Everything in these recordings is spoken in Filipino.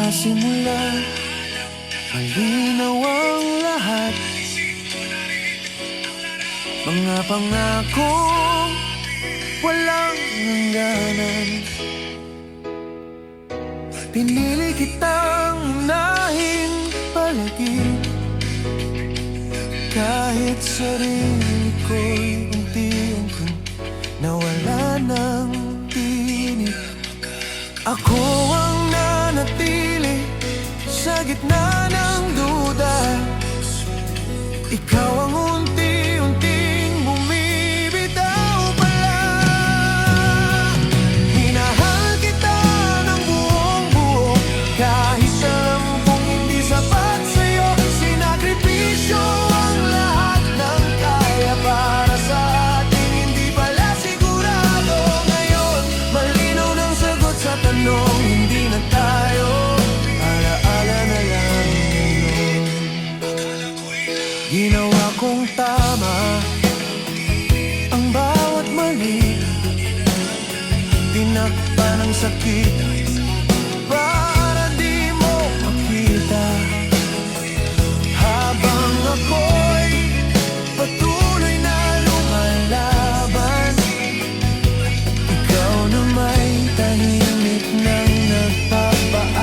simula, malinaw ang lahat. Mga pangakong walang hangganan. Pinili kitang unahin palagi, kahit sarili ko'y unti-unting nawala ng tinig. Ako ang nanatili sa gitna ng duda. Ikaw ang unti-unting bumibitaw pala. Minahal kita ng buong buo, kahit alam kong hindi sapat sa'yo. Sinakripisyo ang lahat ng kaya para sa ating hindi pala sigurado. Ngayon, malinaw ng sagot sa tanong, hindi na tayo. Alaala na lang ngayon. Ginawa kong tama ang bawat mali, tinakpan ng sakit para di mo makita. Habang ako'y patuloy na lumalaban, ikaw na may tahimik nang nagpapaalam.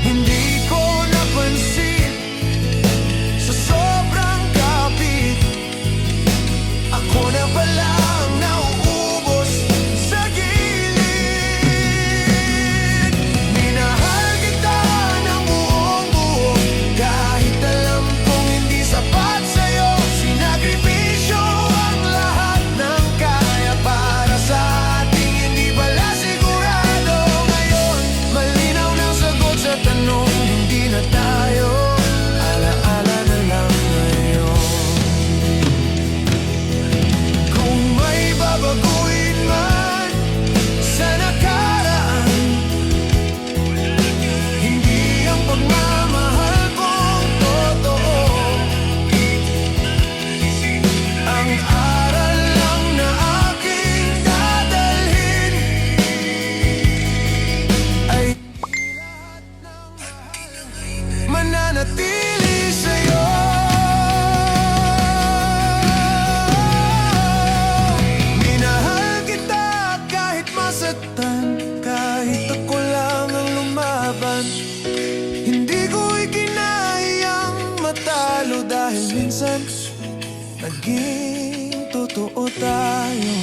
Hindi ko napansin sa sobrang kapit, ako na pala ang nauubos sa gilid. Minahal kita ng buong buo, kahit alam kong hindi sapat sa'yo. Sinakripisyo ang lahat ng kaya para sa ating hindi pala sigurado. Ngayon, malinaw ng sagot sa tanong, hindi na tayo. Alaala na lang ngayon. Kung may babaguhin man sa nakaraan, hindi ang pagmamahal kong totoo. Ang aral lang na aking dadalhin ay lahat ng mananatili sa'yo. Minahal kita kahit masaktan, kahit ako lang ang lumaban. Hindi ko ikinahiyang matalo dahil minsan naging totoo tayo.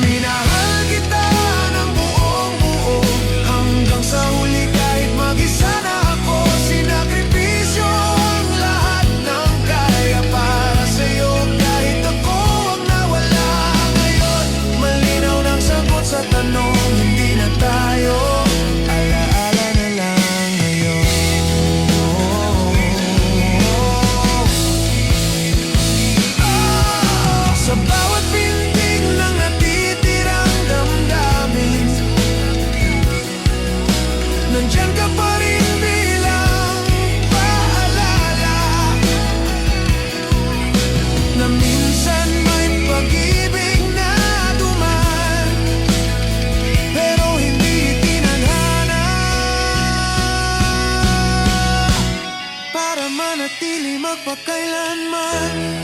Minahal kita ng buong buo, hanggang sa huli kahit mag-isa na ako. Sinakripisyo ang lahat ng kaya para sa'yo, kahit ako ang nawala. Ngayon, malinaw ng sagot sa tanong, hindi na tayo. Alaala na lang ngayon. Sa bawat pintig ng natitirang damdamin, nandyan ka pa rin bilang paalala na minsan may pag-ibig na duman, pero hindi tinadhana. Para manatili magpakailanman.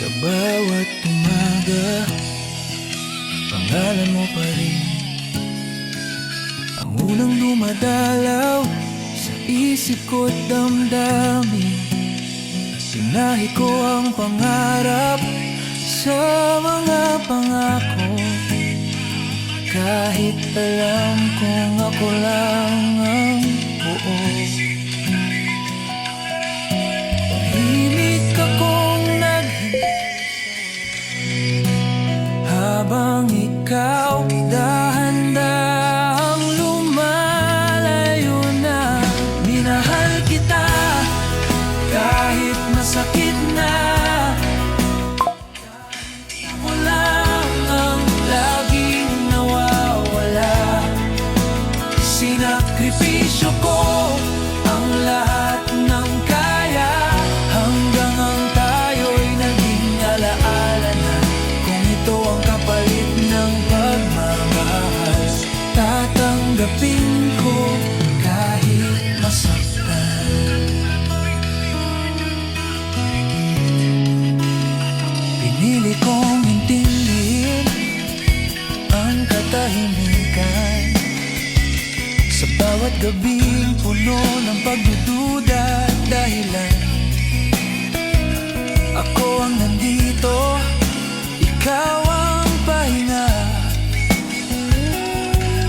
Sa bawat umaga, pangalan mo pa rin ang unang dumadalaw sa isip ko't damdamin. Sinahi ko ang pangarap sa mga pangako, kahit alam kong ako lang ang buo. Tahimik akong naghintay habang ikaw dahan-dahang lumalayo na. Minahal kita Pinili kong intindihin ang katahimikan sa bawat gabing puno ng pagdududa at dahilan. Ako ang nandito, ikaw ang pahinga,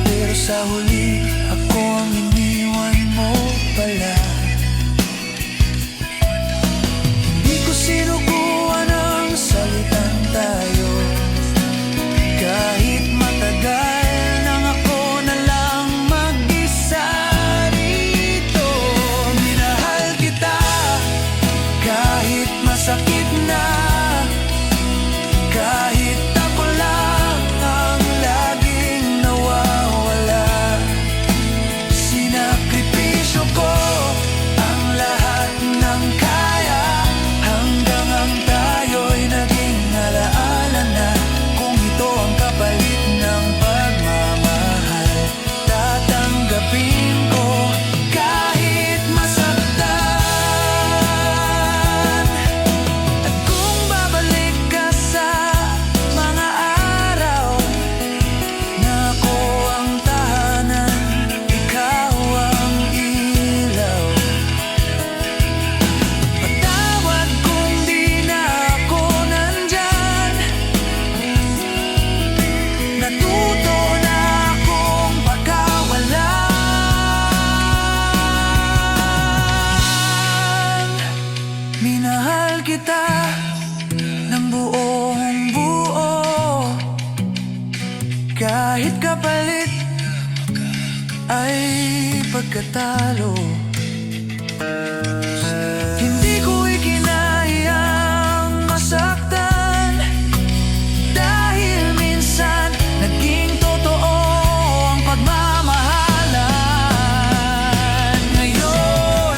pero sa huli ako ang iniwan mo pala. Hindi ko sinukuan ang salitang tayo, kahit matagal nang ako na lang mag-isa rito. Minahal kita kahit masakit na, kahit ako lang ang laging nawawala. Sinakripisyo ko ang lahat ng kaya, hanggang ang tayo'y naging alaala na. Kung ito ang kapalit ng pagmamahal, tatanggapin ko kahit masaktan. At kung babalik ka sa mga araw na ako ang tahanan, ikaw ang ilaw, patawad kung di na ako nandyan. Natuto na akong pagkawalan. Minahal kita ng buong buo, kahit kapalit ay pagkatalo. Hindi ko ikinahiyang masaktan, dahil minsan naging totoo ang pagmamahalan. Ngayon,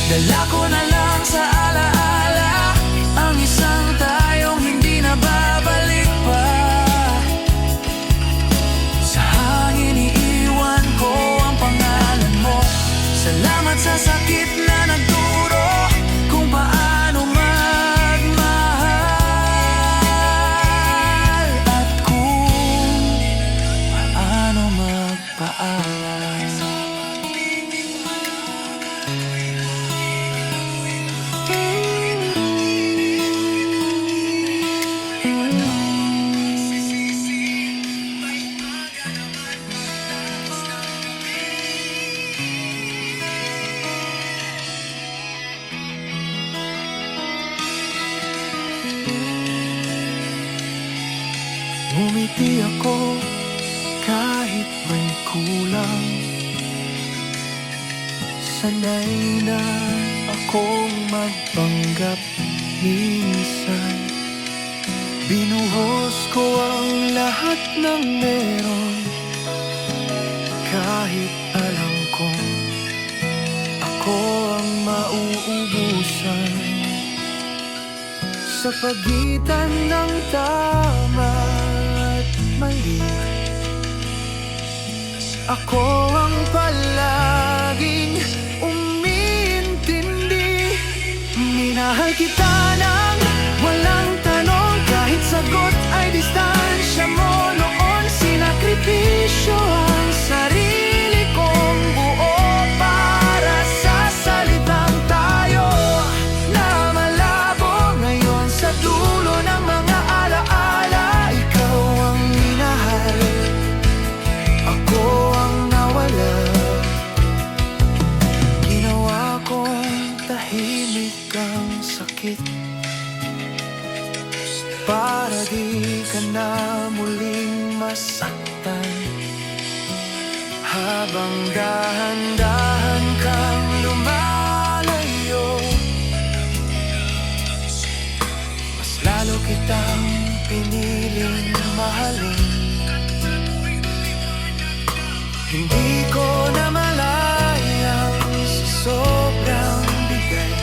dala ko na lang sa alaala ang isang tayong hindi na babalik pa. Sa hangin iiwan ko ang pangalan mo. Salamat sa sakit na nagturo kung paano magmahal, at kung paano magpaalam. Ngumiti ako kahit may kulang, sanay na akong magpanggap minsan. Binuhos ko ang lahat ng meron, kahit alam kong ako ang mauubusan. Sa pagitan ng tama at mali, ako ang palaging umintindi. Minahal kita nang walang tanong, kahit sagot ay distansya mo. Noon sinakripisyo ang sarili kong buo para sa salitang tayo na malabo. Ngayon sa dulo ng mga alaala, ikaw ang minahal, ako ang nawala. Ginawa kong tahimik ang sakit para di ka na muling masaktan. Habang dahan-dahan kang lumalayo, mas lalo kitang piniling mahalin. Hindi ko na malayang sa sobrang bigay,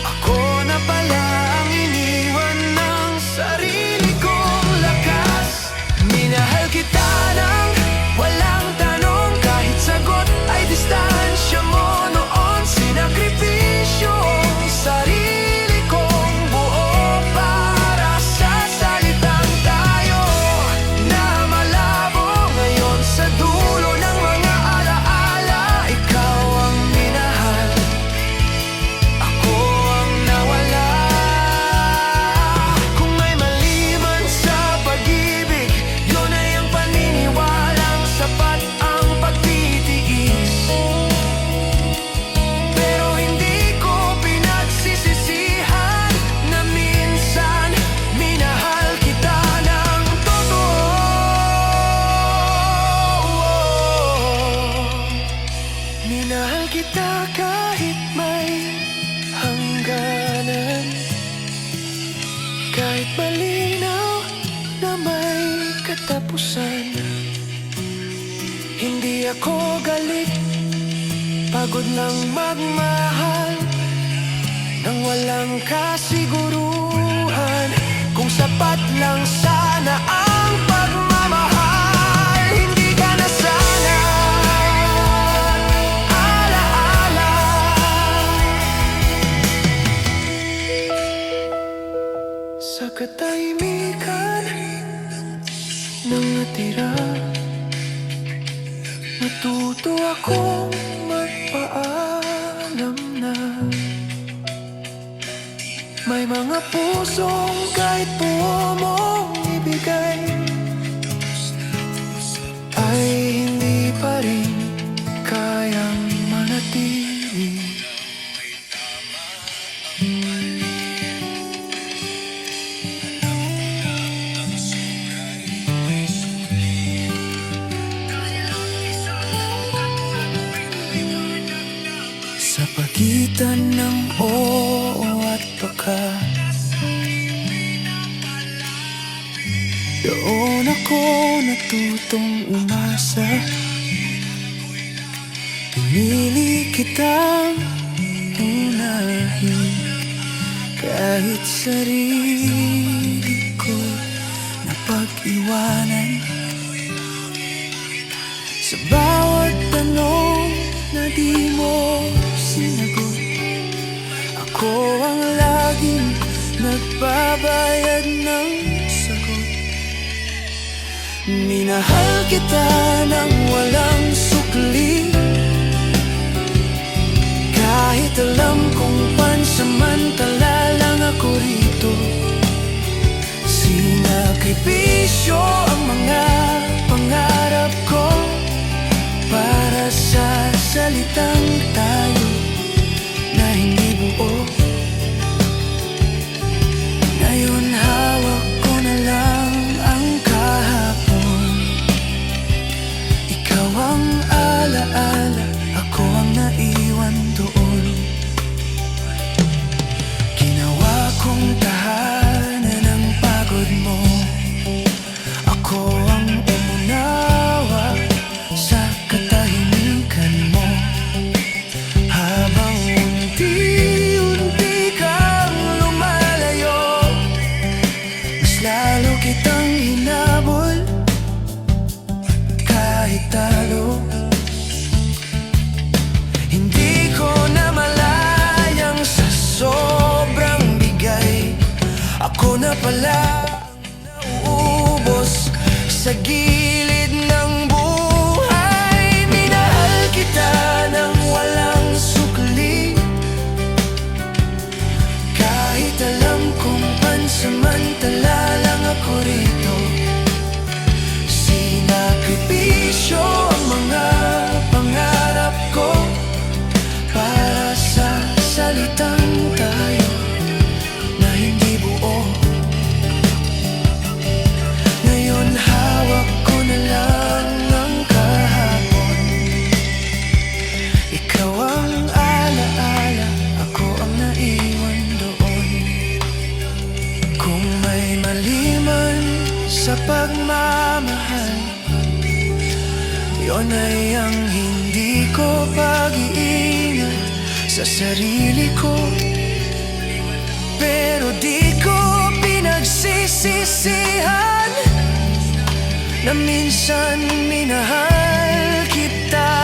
ako na pala ang iniwan ng sarili kong lakas. Minahal kita nang walang tanong, kahit sagot ay distansya mo. Noon sinakripisyo ang sarili kong buo para ako galit, pagod lang magmahal nang walang kasiguruhan. Kung sapat lang sana ang pagmamahal, hindi ka na sana alaala. Sa katahimikan nang natira, natuto akong magpaalam na may mga pusong kahit buo mong ibigay ay hindi pa rin kayang manatili. Sa pagitan ng oo at baka, doon ako natutong umasa. Pinili kitang unahin kahit sarili ko napag-iwanan. Sa bawat tanong na di mo sinagot, ako ang laging nagbabayad ng sagot. Minahal kita nang walang sukli, kahit alam kong pansamantala lang ako rito. Sinakripisyo ang mga pangarap ko para sa salitang tayo na hindi buo. Ngayon hawak ko na lang ang kahapon. Ikaw ang alaala, ako ang naiwan doon. Ginawa kong tahanan ang pagod mo. Ako ang umunawa sa katahimikan mo. Habang unti-unti kang lumalayo, mas lalo kitang hinabol kahit talo. Hindi ko na malayang sa sobrang bigay, ako na pala ang nauubos sa gilid ng buhay. Minahal kita nang walang sukli, kahit alam kong pansamantala lang ako rito. Sinakripisyo ang mga pangarap ko para sa salitang tayo na hindi buo. Ngayon hawak ko na lang ang kahapon. Ikaw ang alaala, ako ang naiwan doon. Kung may mali man sa pagmamahal, yon ay ang hindi ko pag-iingat sa sarili ko. Pero di ko pinagsisisihan na minsan minahal kita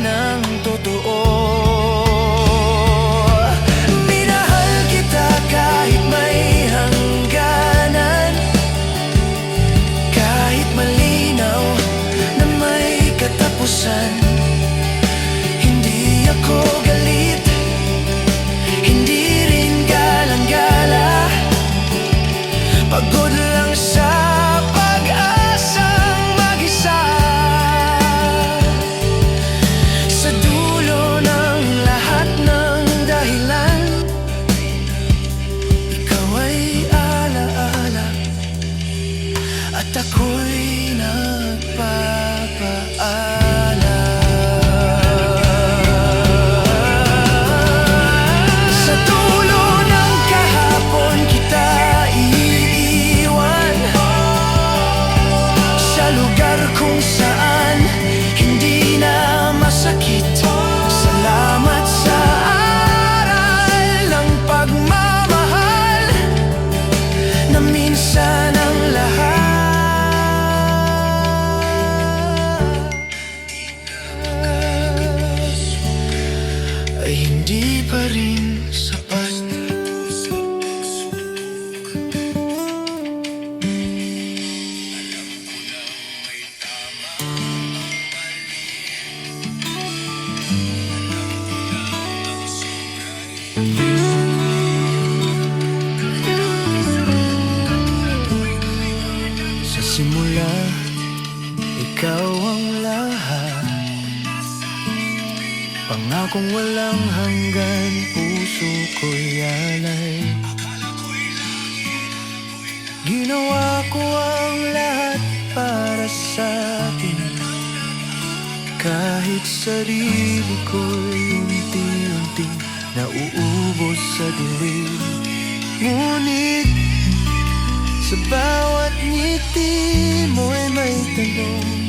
ng totoo. Minahal kita kahit may hangganan, kahit malinaw na may katapusan. Hindi ako galit, hindi rin galang-gala, pagod lang sa pag-asang mag-isa. Pangakong walang hanggan, puso ko'y alay. Ginawa ko ang lahat para sa atin, kahit sarili ko'y unti-unti nauubos sa dilim. Ngunit sa bawat ngiti mo'y may tanong.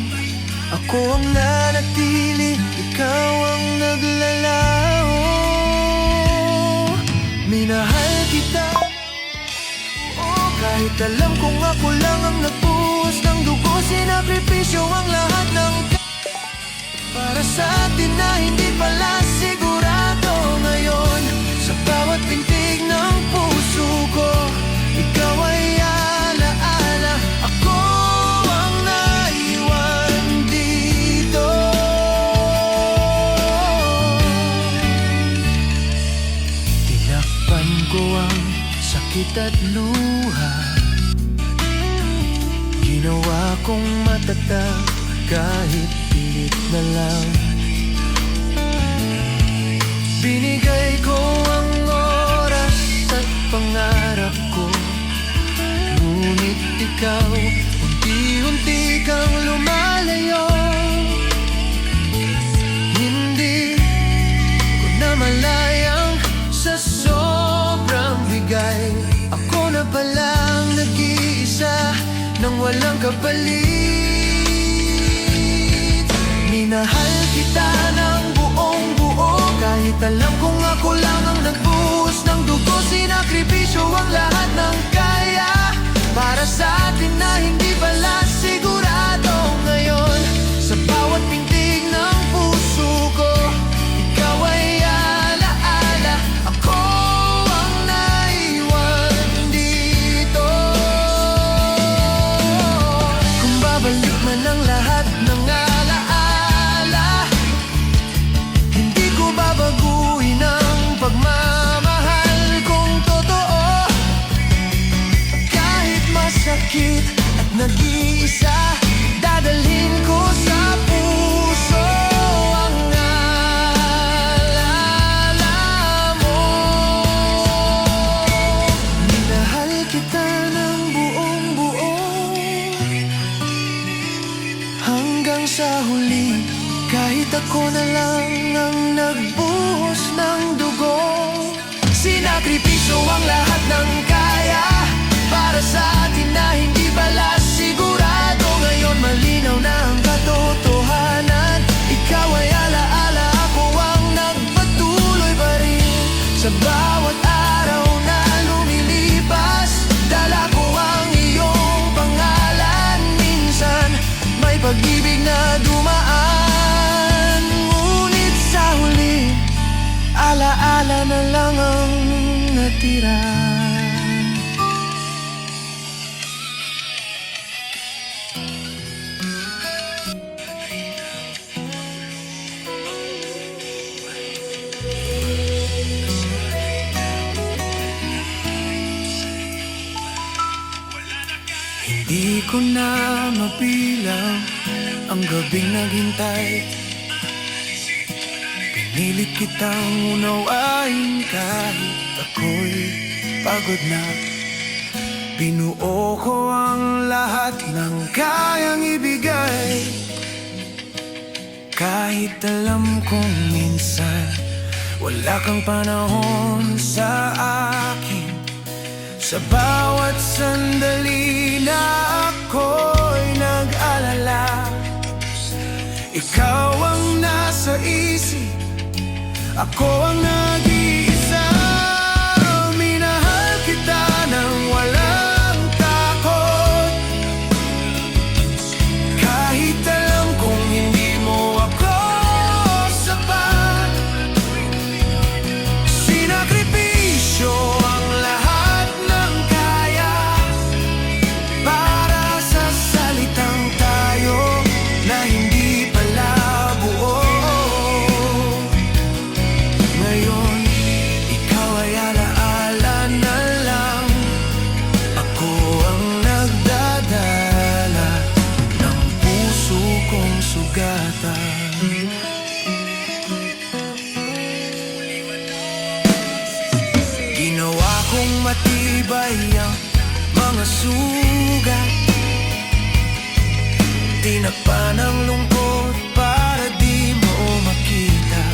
Ako ang nanatili, ikaw ang naglalaho. Minahal kita, oh, kahit alam kong ako lang ang nagbuhos ng dugo. Sinakripisyo ang lahat ng para sa atin na hindi pala sigurado ngayon. Sa bawat pintig ng puso ko, ikaw ay alaala. Ako ang naiwan dito. Tinakpan ko ang sakit at luha, ginawa kong matatag kahit pilit na lang. Binigay ko ang oras at pangarap ko, ngunit ikaw unti-unti kang lumalayo. Hindi ko na malayang sa sobrang bigay, ako na palang nag-iisa nang walang kapalit. Minahal kita ng buong buo, kahit alam kong ako lang ang nagbuhos ng dugo. Sinakripisyo ang lahat ng kaya para sa atin na hindi pala sigurado ngayon. Sa bawat pintig ng puso ko, ikaw ay alaala. Ako ang naiwan dito. Kung babalik man ang lahat ng babaguhin ang pagmamahal kong totoo. Kahit masakit at nag-iisa, dadalhin ko sa puso ang alala mo. Minahal kita ng buong buo hanggang sa huli, kahit ako na lang ang nagbuhos ng dugo. Sinakripisyo ang lahat ng kaya para sa atin na hindi pala sigurado ngayon. Malinaw na ang katotohanan, ikaw ay alaala. Ako ang nagpatuloy pa rin sa bawat araw na lumilipas. Dala ko ang iyong pangalan, minsan may pag-ibig na dumaan, ngunit sa huli, alaala na lang ang natira. Hindi ko na mabilang ang gabing naghintay. Pinilit kitang unawain kahit ako'y pagod na. Binuo ko ang lahat ng kayang ibigay, kahit alam kong minsan wala kang panahon sa akin. Sa bawat sandali na ako'y nag-alala, ikaw ang nasa isip, ako ang nag-iisa. Minahal kita ng walang takot, kahit alam kong hindi mo ako sapat. Sinakripisyo ang lahat ng kaya para sa salitang tayo na hindi pala buo. Ngayon matibay ang mga sugat. Tinakpan ang lungkot para di mo makita.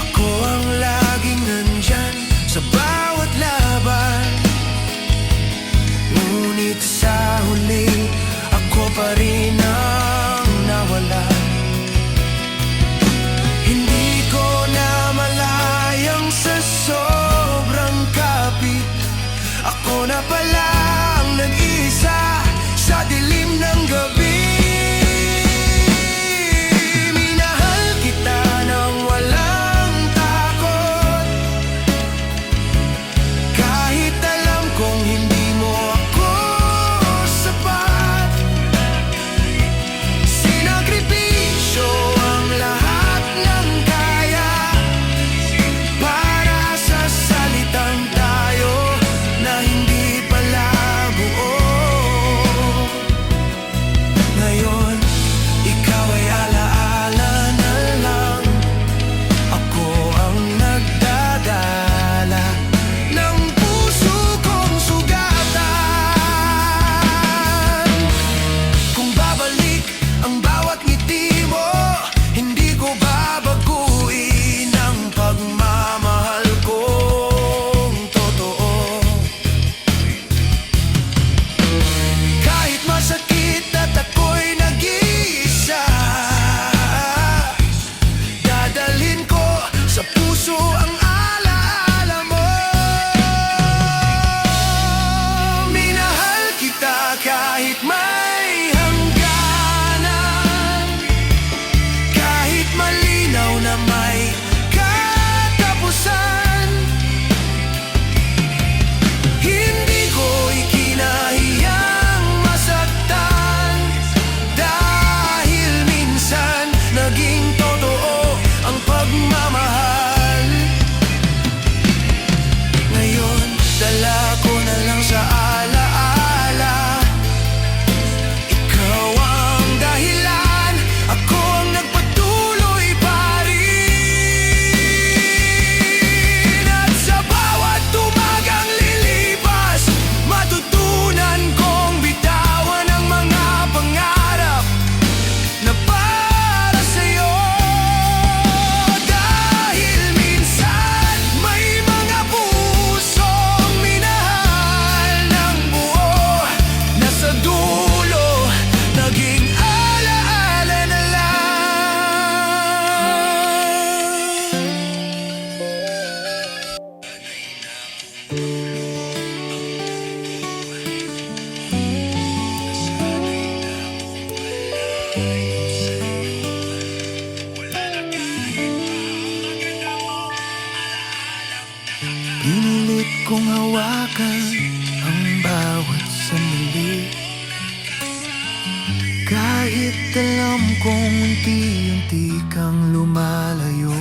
Ako ang laging nandyan sa bawat laban. Ngunit sa huli, ako pa rin ang nawala. Hindi ko na malayang sa sobrang kapit. Ako na pala ang nag-isa sa dilim ng gabi. Minahal kita nang walang takot, kahit alam kong hindi mo ako sapat. Sinakripisyo ang lahat ng kaya para sa salitang tayo na hindi pala buo. Ngayon, ikaw ay alaala na lang. Ako ang nagdadala ng puso kong sugatan. Kung babalik ang bawat ngiti mo, hindi ko babaguhin ang pagmamahal kong totoo. Kahit masakit at ako'y nag-iisa, dadalhin ko sa puso ang alaala mo. Minahal kita kahit may hangganan, kahit malinaw na may katapusan. Hindi ko ikinahiyang masaktan, dahil minsan naging totoo ang pagmamahal. Ngayon, dala ko na lang sa alaala. Ikaw ang dahilan, ako ang nagpatuloy pa rin. At sa bawat umagang lilipas, matutunan kong bitawan ang mga pangarap na para sa'yo. Dahil minsan may mga pusong minahal ng buo, na sa dulo naging alaala na Pinilit kong hawakan ang bawat sandali, kahit alam kong unti-unti kang lumalayo.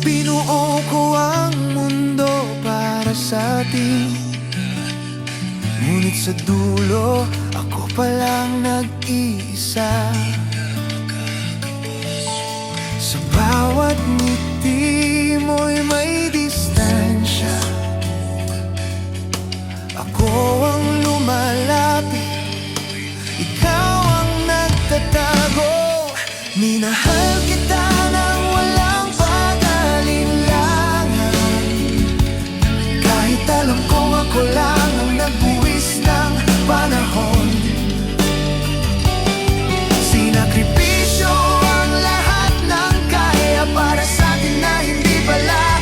Binuo ko ang mundo para sa atin, ngunit sa dulo, ako palang nag-iisa. Sa bawat ngiti mo'y may distansya. Ako ang lumalapit, ikaw ang nagtatago. Minahal kita nang walang pag-alinlangan, kahit alam kong ako lang ang nagbuwis ng panahon. Sinakripisyo ang lahat ng kaya para sa atin na hindi pala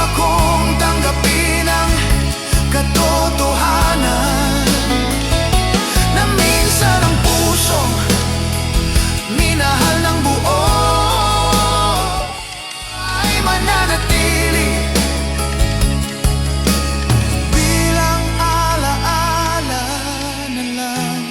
akong tanggapin ang katotohanan na minsan ang pusong minahal ng buo ay mananatili bilang alaala na lang.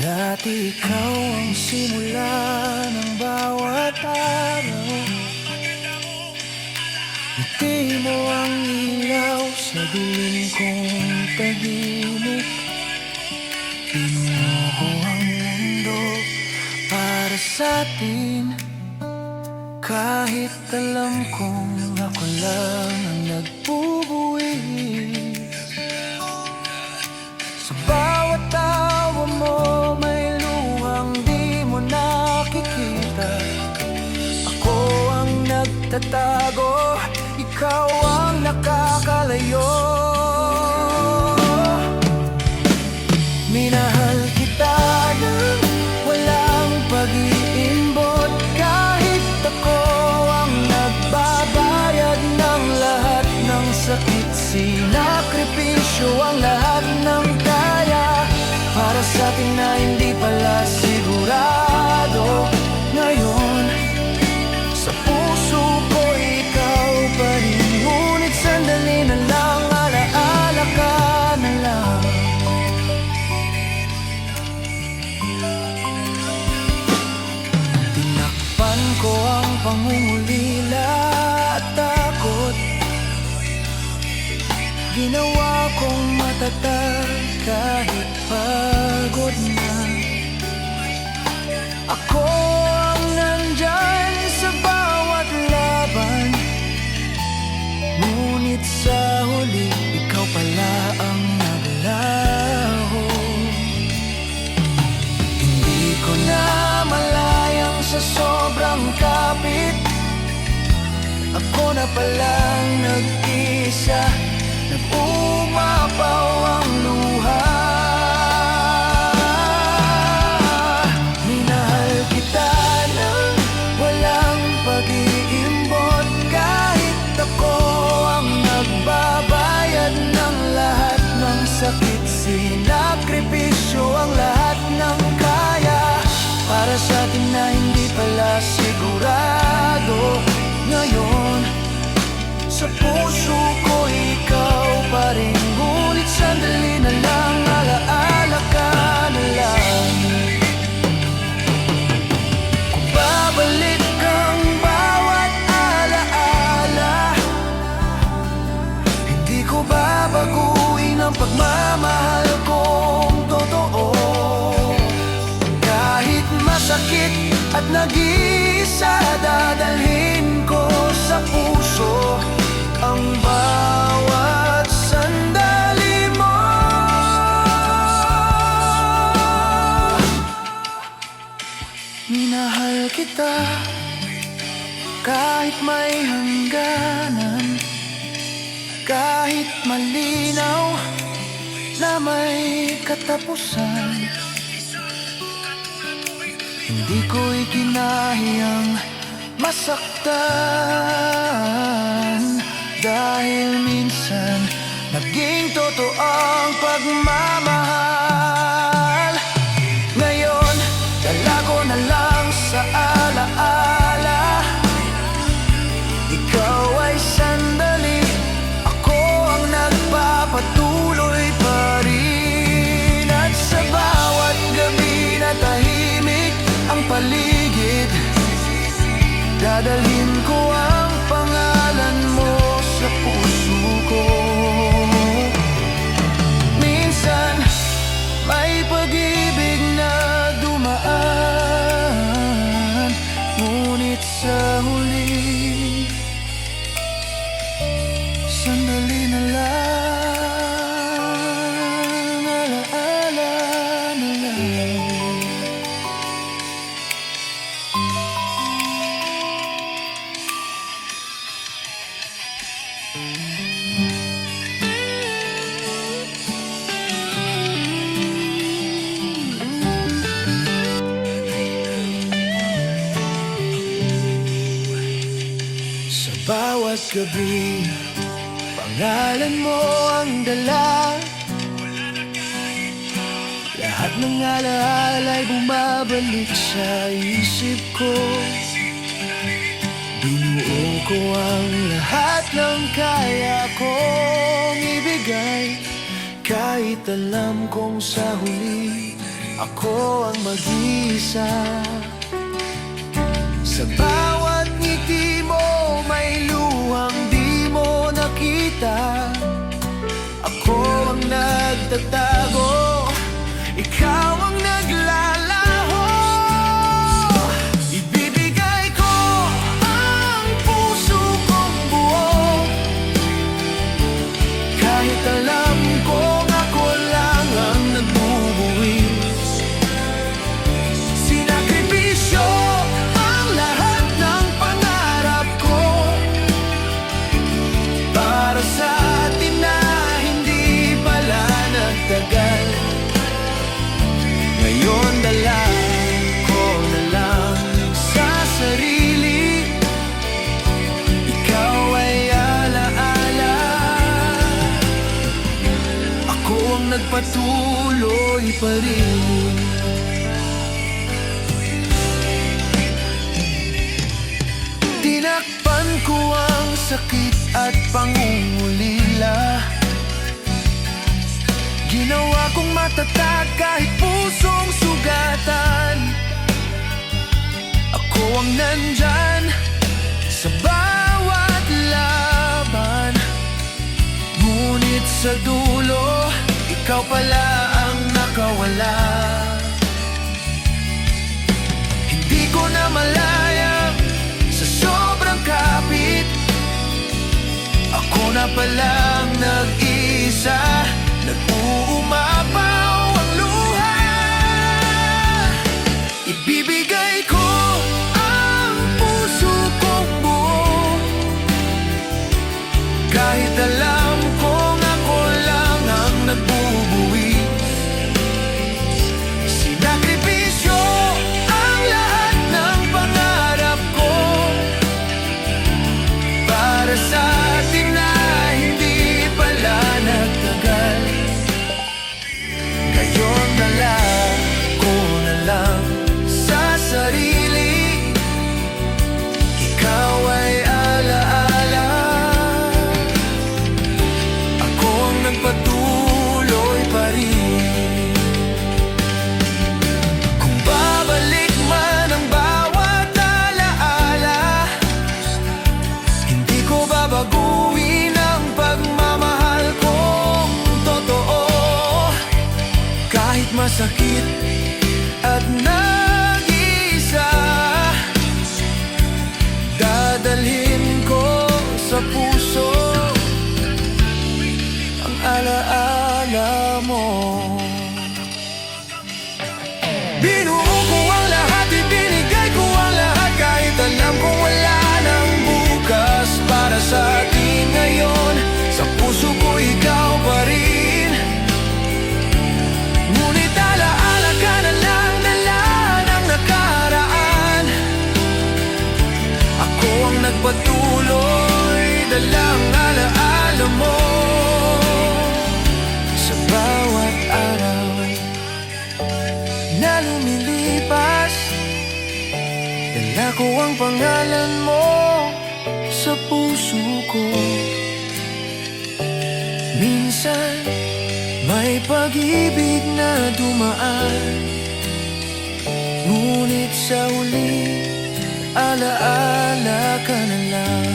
Dati ikaw ang simula ng bawat araw. Ngiti mo ang ilaw sa dilim kong tahimik. Pinuno ko ang mundo para sa atin, kahit alam kong ako lang ang nagbubuwis. Sa bawat tawa mo may luhang di mo nakikita. Ako ang nagtatago, ikaw ang nakakalayo. Minahal kita nang walang pag-iimbot, kahit ako ang nagbabayad ng lahat ng sakit. Sinakripisyo ang lahat ng kaya para sa atin na hindi pala sigurado. Ngayon sa puso ko ikaw pa rin, ngunit sandali na lang, alaala ka na lang. Tinakpan ko ang pangungulila at takot, ginawa kong matatag kahit pagod na. Ako ang nandyan sa bawat laban, ngunit sa huli ikaw pala ang naglaho. Hindi ko na malayang sa sobrang kapit, ako na palang nag-isa, nag-umapaw ang luha. Minahal kita nang walang pag-iimbot, kahit ako ang nagbabayad ng lahat ng sakit. Sinakripisyo ang lahat ng kaya para sa atin na hindi pala sigurado. Ngayon sa puso ko ikaw pa rin, ngunit sandali na lang, alaala ka na lang. Kung babalik ang bawat alaala, hindi ko babaguhin ang pagmamahal kong totoo. Kahit masakit at nag-iisa, dadalhin ko sa puso ang bawat sandali mo. Minahal kita kahit may hangganan, kahit malinaw na may katapusan. Hindi ko ikinahiyang masaktan, dahil minsan naging totoo ang pagmamahal. Ngayon, dala ko na lang sa alaala, ikaw ay sandali, ako ang nagpapatuloy pa rin. At sa bawat gabi na tahimik ang paligid, dadalhin ko ang pangalan mo sa puso ko. Minsan may pag-ibig na dumaan, ngunit sa huli sandali na lang, alaala na lang. bawat gabi, pangalan mo ang dala. Lahat ng alaala'y bumabalik sa isip ko. Binuo ko ang lahat ng kaya kong ibigay, kahit alam kong sa huli ako ang mag-isa. Sa bawat ngiti mo may luhang di mo nakita. Ako ang nagtatago, ikaw ang naglalaho. Ibibigay ko ang puso kong buo, kahit alam kong ako lang ang nagbubuwis. Sinakripisyo ang lahat ng pangarap ko, para sa atin na hindi pala nagtagal. Ngayon dala ko na lang sa sarili, ikaw ay alaala. Ako ang nagpatuloy pa rin. Tinakpan ko ang sakit at pangungulila, ginawa kong matatag kahit pusong sugatan. Ako ang nandyan sa bawat laban, ngunit sa dulo, ikaw pala ang nakawala. Hindi ko na malayang sa sobrang kapit, ako na palang nag-isa. Nag-uumapaw ang luha. Ibibigay ko ang puso kong buo, kahit alam kong ako lang ang nagbubuwis. Sinakripisyo ang lahat ng pangarap ko, para sa atin na hindi pala nagtagal. Ngayon dala ko na lang sa sarili, ikaw ay alaala. Ako ang nagpatuloy pa rin. Kung babalik man ang bawat alaala, hindi ko babaguhin ang pagmamahal kong totoo. Kahit masakit at nag-iisa, dadalhin ko sa puso ang alaala mo. Binuo ko ang lahat, ibinigay ko ang lahat, kahit alam kong wala nang bukas. Para sa atin ngayon, sa puso ko ikaw pa rin. Ngunit alaala ka na lang, dala ng nakaraan. Ako ang nagpatuloy, dalang alaala mo. Sa bawat araw na lumilipas, dala ko ang pangalan mo sa puso ko. Minsan may pag-ibig na dumaan, ngunit sa huli, alaala ka na lang.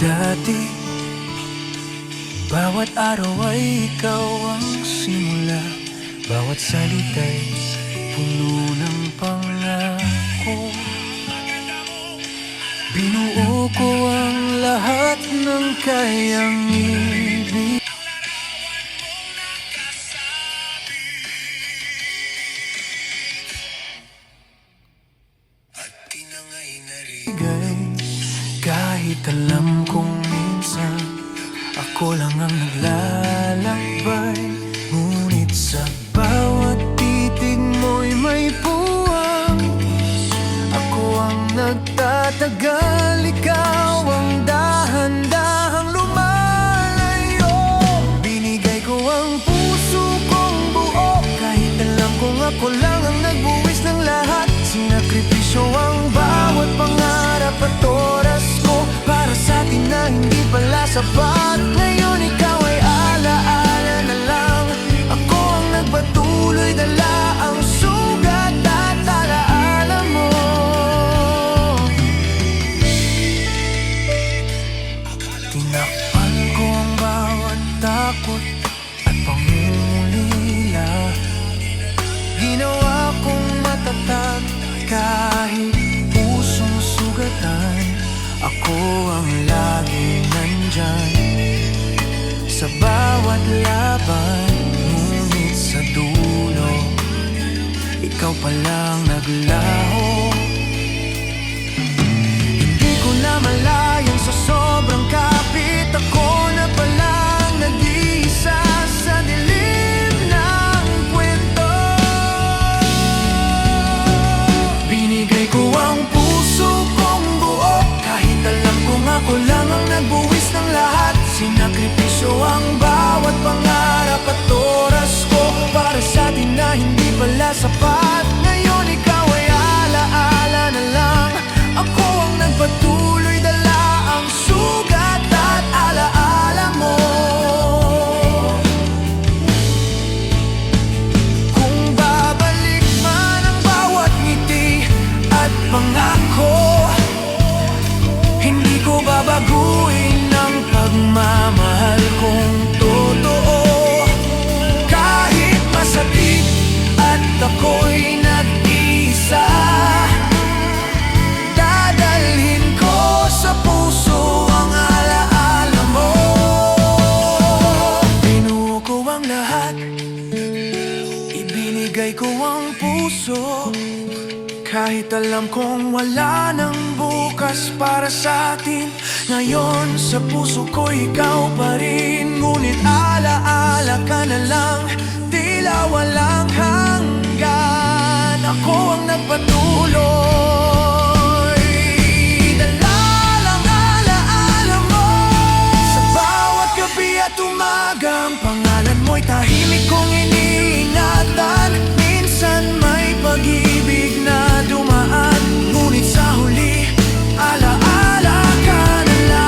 Dati, bawat araw ay ikaw ang simula, bawat salita'y puno ng pangako. Binuo ko ang lahat ng kayang ibig. At tinanggap alam kong minsan ako lang ang naglalakbay, ngunit sa bawat titig mo'y may puwang. Ako ang nagtatagal, ikaw ang dahan-dahang lumalayo. Binigay ko ang puso kong buo, kahit alam kong ako lang ang nagbuwis ng lahat. Sinakripisyo ang bawat pangarap at oras ko para sa atin na hindi pala sapat. Ngayon ikaw ay alaala na lang. Ako ang nagpatuloy, dala ang sugat at alaala mo. Tinakpan ko ang bawat takot at pangungulila. Ginawa kong matatag kahit pusong sugatan. Ako ang laging nandyan sa bawat laban, ngunit sa dulo ikaw palang naglaho. Hindi ko na malayang sa sobrang kapit, ako na palang nag-iisa sa dilim ng kwento. Binigay ko ang puso kong buo, kahit alam kong ako lang ang nagbuwis ng lahat. Sinakripisyo ang bawat pangarap at oras ko para sa atin na hindi pala sapat. Ngayon ikaw ay alaala na lang. Ako ang nagpatuloy, dala ang sugat at alaala mo. Kung babalik man ang bawat ngiti at pangako, hindi ko babaguhin ang pagmamahal kong totoo. Kahit masakit at ako'y nag-isa, dadalhin ko sa puso ang alaala mo. Binuo ko ang lahat, ibinigay ko ang puso, kahit alam kong wala nang bukas para sa atin. Ngayon sa puso ko ikaw pa rin, ngunit alaala ka na lang, tila walang hanggan. Ako ang nagpatuloy, dala lang alaala mo. Sa bawat gabi at umaga, ang pangalan mo'y tahimik kong iniingatan. Minsan may pag-ibig na dumaan, ngunit sa huli alaala ka na lang.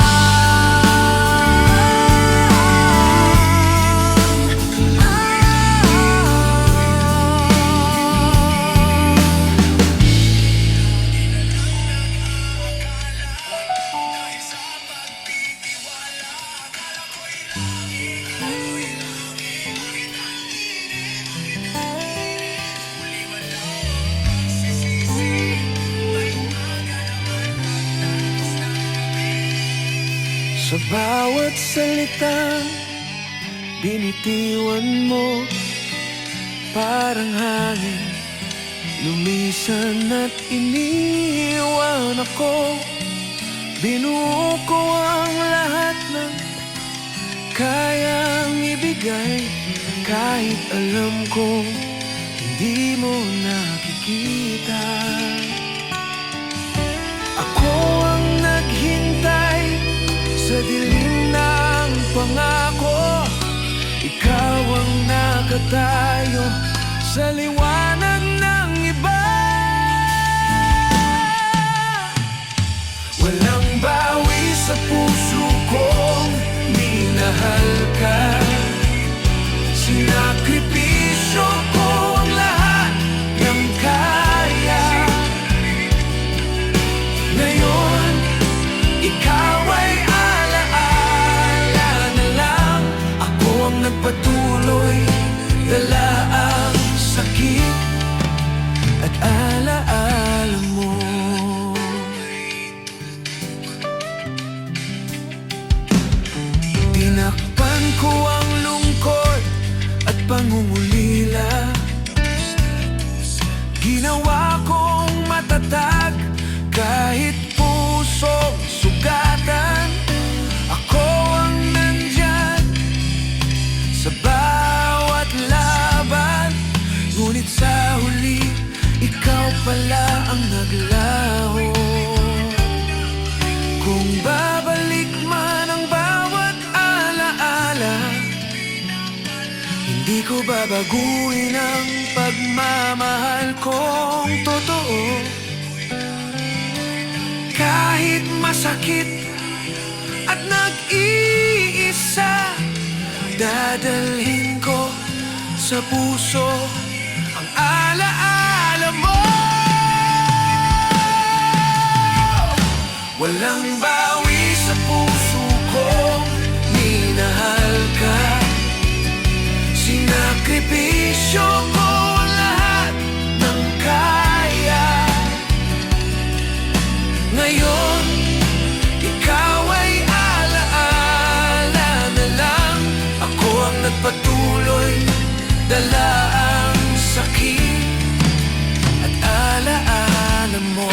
Sa bawat salita binitiwan mo, parang hangin lumisan at iniwan ako. Binuo ko ang lahat ng kayang ibigay, kahit alam kong hindi mo nakikita. Ako ang naghintay sa dilim ng pangako, ikaw ang nakatayo sa liwanag ng iba. Walang bawi sa puso kong minahal ka. Sinakripisyo ko ang lahat ng kaya. Ngayon, ikaw ay alaala na lang. Ako ang nagpatuloy, dala ang sakit at alaala mo. Tinakpan ko ang lungkot at pangungulila. Ginawa kong matatag kahit pusong sugatan. pala ang naglaho. Kung babalik man ang bawat alaala, hindi ko babaguhin ang pagmamahal kong totoo. Kahit masakit at nag-iisa, dadalhin ko sa puso ang alaala mo. Walang bawi sa puso kong minahal ka. Sinakripisyo ko ang lahat ng kaya. Ngayon, ikaw ay alaala na lang. Ako ang nagpatuloy, dala ang sakit at alaala mo.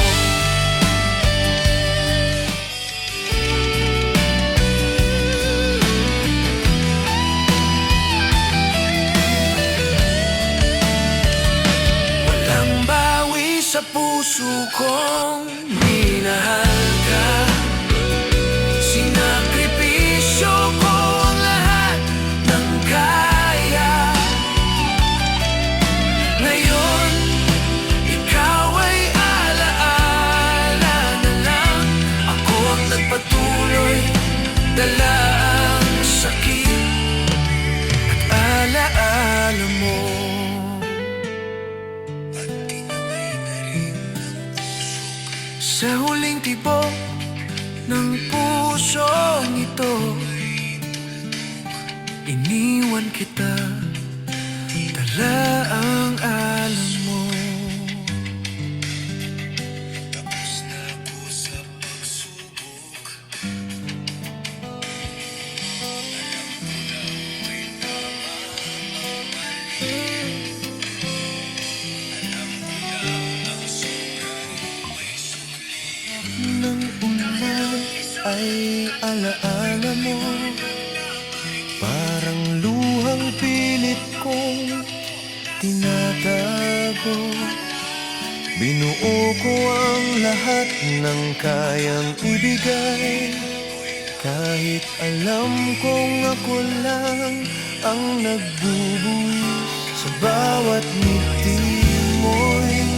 Sa puso kong minahal ka. Sinakripisyo ko ang lahat ng kaya. Ngayon, ikaw ay alaala na lang. Ako ang nagpatuloy, dala ang sakit at alaala mo. Sa huling tibok ng pusong ito, iniwan kita, dala ang alam mo. Tapos na ako sa pagsubok. Alam ko na may namamali. Alam ko na ang sobrang may nang ulan ay alaala mo. Parang luhang pilit kong tinatago. Binuo ko ang lahat ng kayang ibigay. Kahit alam kong ako lang ang nagbubuwis. Sa bawat ngiti mo'y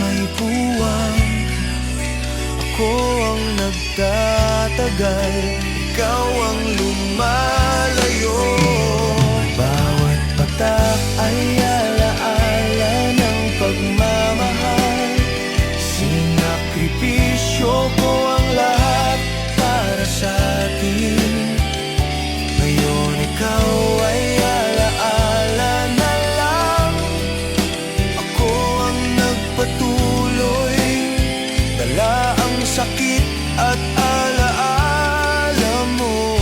may puwang. Ako ang nagtatagal, ikaw ang lumalayo. Bawat patak ay alaala ng pagmamahal. Sinakripisyo ko ang lahat para sa atin. Ngayon ikaw ay alaala na lang. Ako ang nagpatuloy, dala ang sakit at alaala mo.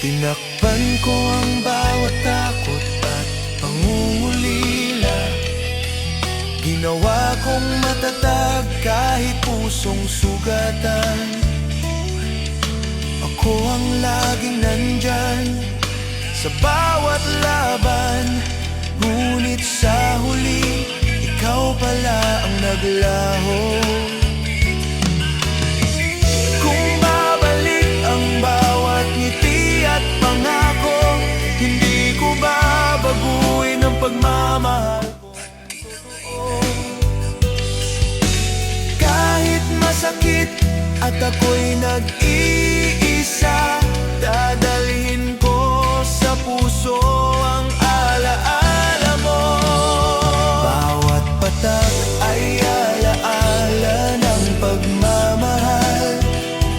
Tinakpan ko ang bawat takot at pangungulila. Ginawa kong matatag kahit pusong sugatan. Ako ang laging nandyan sa bawat laban. Ngunit sa huli, ikaw pala ang naglaho. Kung babalik ang bawat ngiti at pangako, hindi ko babaguhin ang pagmamahal ko. Kahit masakit at ako'y nag-iisa, dadalhin ko sa puso ang alaala mo. Bawat patak ay alaala ng pagmamahal.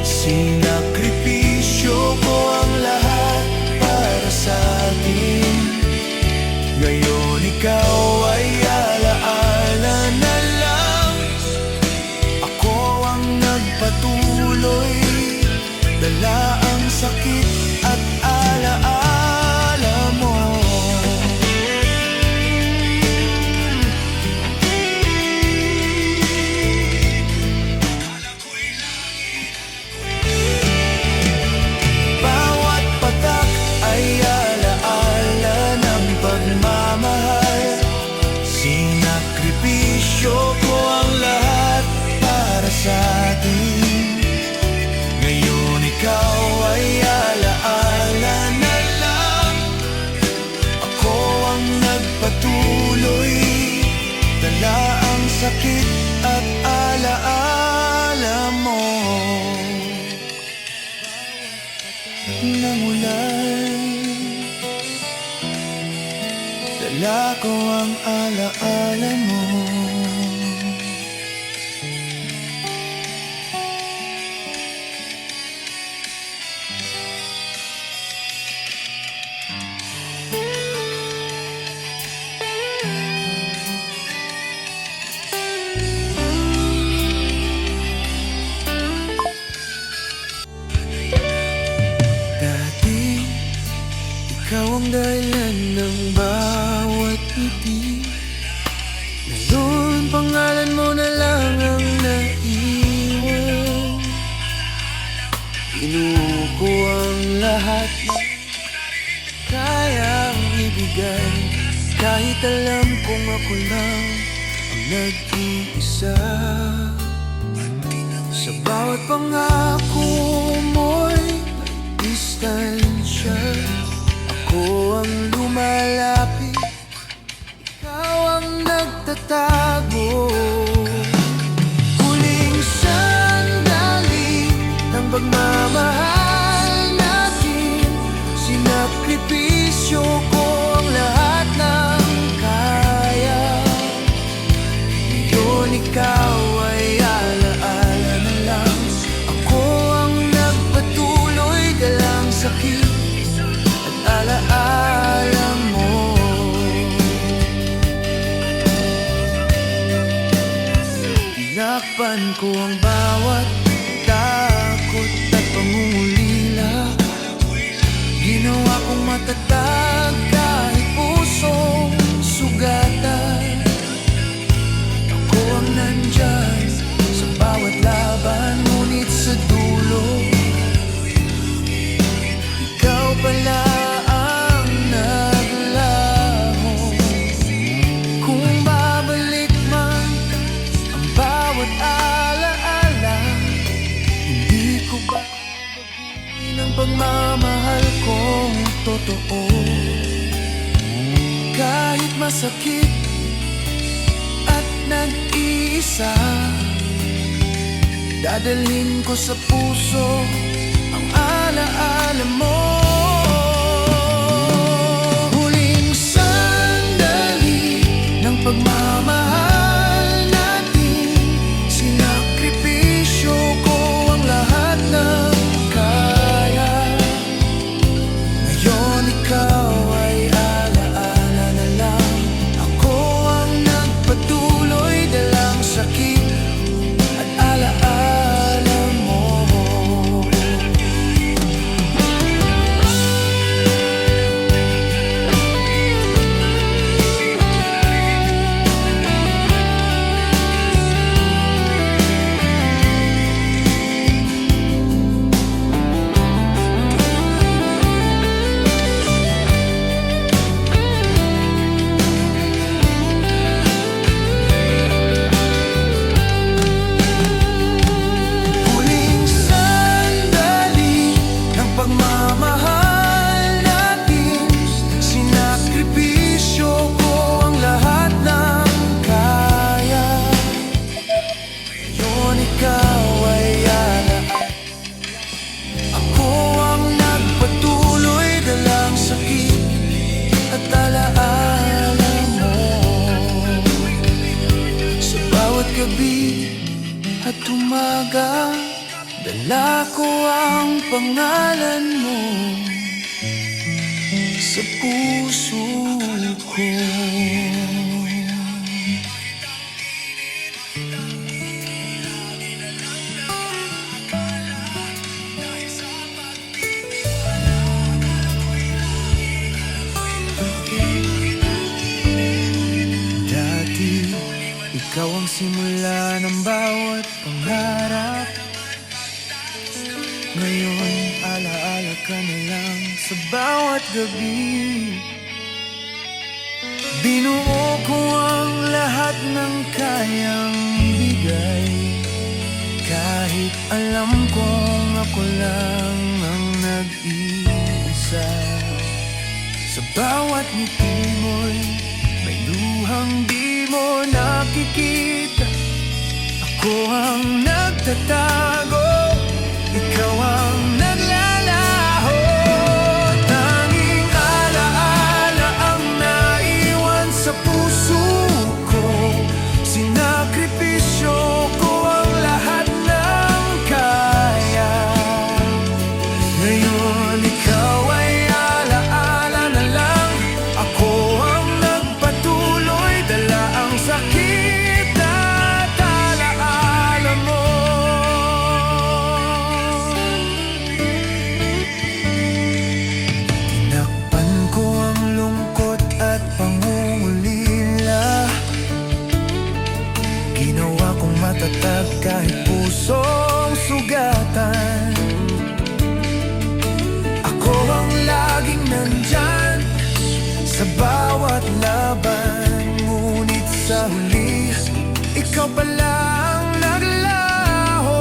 Sinakripisyo ko ang lahat para sa atin. Ngayon ikaw ay alaala na lang. Ako ang nagpatuloy, dala ng ulan. Dala ko ang alaala mo. Dati, ikaw ang dahilan ng bawat ngiti. Ngayon, pangalan mo na lang ang naiwan. Inuuko ang lahat na kayang ibigay, kahit alam kong ako lang ang nag-iisa. Sa bawat pangako mo'y distansya, ako ang lumalapit, ikaw ang nagtatago. Huling sandali ng pagmamahal natin, sinakripisyo ko ang lahat ng kaya. Ngayon ikaw ay alaala na lang, ako ang nagpatuloy dalang sakit at alaala mo. Tinakpan ko ang bawat takot at pangungulila, ginawa kong matatag kahit pusong sugatan. Ako ang nandyan sa bawat laban, ngunit sa dulo ikaw pala ang naglaho. Kung babalik man ang bawat alaala, hindi ko babaguhin ang pagmamahal kong totoo. Kahit masakit at nag-iisa, dadalhin ko sa puso ang alaala mo. Huling sandali ng pagmamahal natin, sinakripisyo ko ang lahat ng kaya. Ngayon ikaw ay alaala na lang, ako ang nagpatuloy dalang sakit at alaala mo. Huling sandali ng pagmamahal natin, sinakripisyo ko ang lahat ng kaya. Ngayon ikaw ay alaala, ako ang nagpatuloy dalang sakit at alaala mo. Sa bawat gabi at umaga, dala ko ang pangalan mo sa puso ko. Dati, ikaw ang simula ng bawat pangarap. Ngayon, alaala ka na lang sa bawat gabi. Binuo ko ang lahat ng kayang bigay, kahit alam kong ako lang ang nag-iisa. Sa bawat ngiti mo'y may luhang di mo nakikita. Ako ang nagtatago, ikaw ang naglalaho. sa bawat laban. Ngunit sa huli, ikaw pala ang naglaho.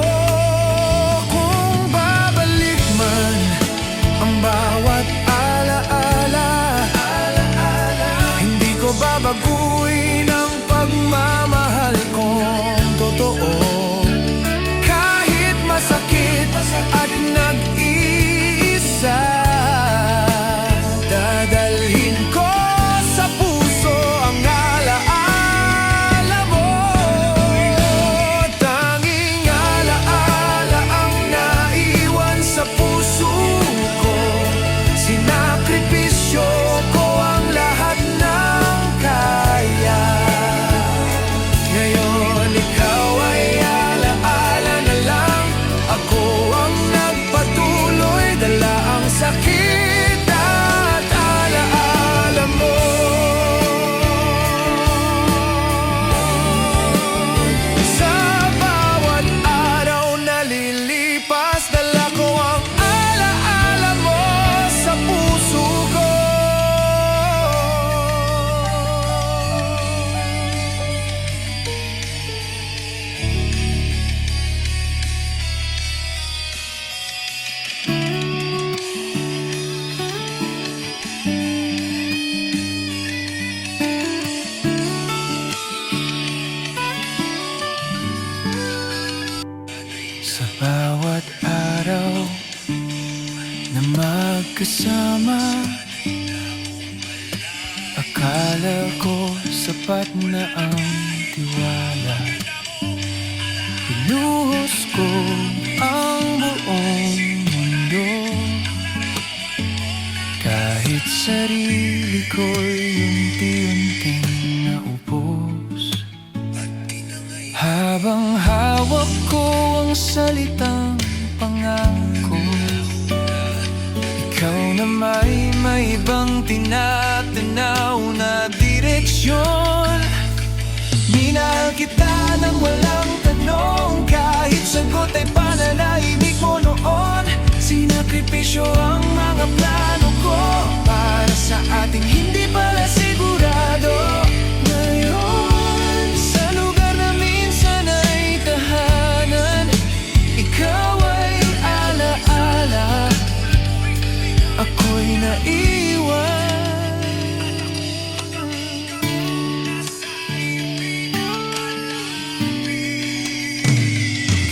Kung babalik man ang bawat alaala, hindi ko babaguhin ang pagmamahal kong totoo. Kahit masakit at nag-iisa, dadalhin ko sa puso ang alaala mo. Tanging alaala ang naiwan sa puso ko. Sinakripisyo ko ang lahat ng kaya. Ngayon ikaw ay alaala na lang. Ako ang nagpatuloy, dala ang sakit at alaala mo. Sa bawat araw na lilipas, dala ko ang alaala mo sa puso ko. Sa bawat araw na magkasama, akala ko sapat na ang tiwala. Pinuhos ko ang buong mundo, kahit sarili ko'y unti-unting naubos. Habang hawak ko ang salitang pangako, ikaw na may ibang tinatanaw na direksyon. Minahal kita nang walang tanong, kahit sagot ay pananahimik mo noon. Sinakripisyo ang mga plano ko para sa ating hindi pala sigurado. Ngayon, sa lugar na minsan ay tahanan, ikaw ay alaala, ako'y naiwan.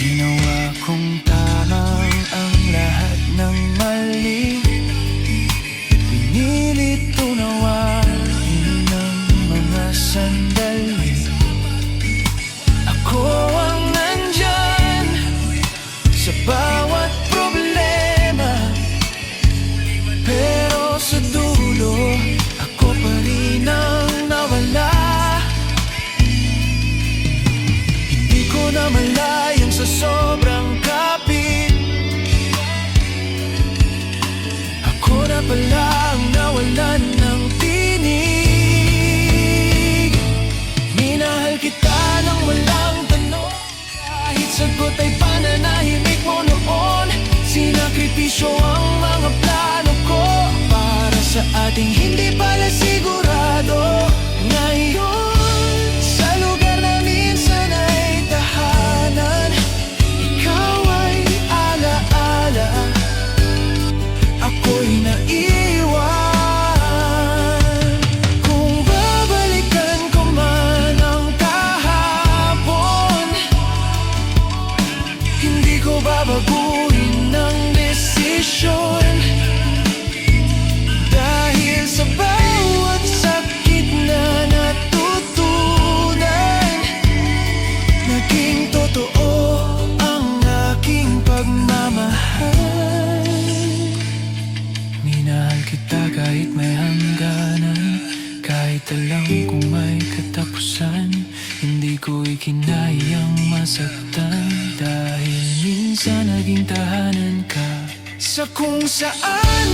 Ginawa kong tamang ang lahat ng mali, pinilit unawain ng mga sandali. Ako ang nandyan sa bawat problema, pero sa dulo, ako pa rin ang nawala. Hindi ko na malayang sa sobrang kapit, ako na pala ang nawalan ng tinig. Minahal kita nang walang tanong, kahit sagot ay pananahimik mo noon. Sinakripisyo ang mga plano ko para sa ating hindi pala sigurado. Ngayon, sa lugar na minsan ay tahanan, ikaw ay alaala, ako'y naiwan. Kung babalikan ko man ang kahapon, hindi ko babaguhin ng desisyon. Dahil sa bawat sakit na natutunan, naging totoo ang aking pagmamahal. Minahal kita kahit may hangganan, kahit alam kong may katapusan. Hindi ko ikinayang masaktan, dahil minsan naging tahanan ka sa kung saan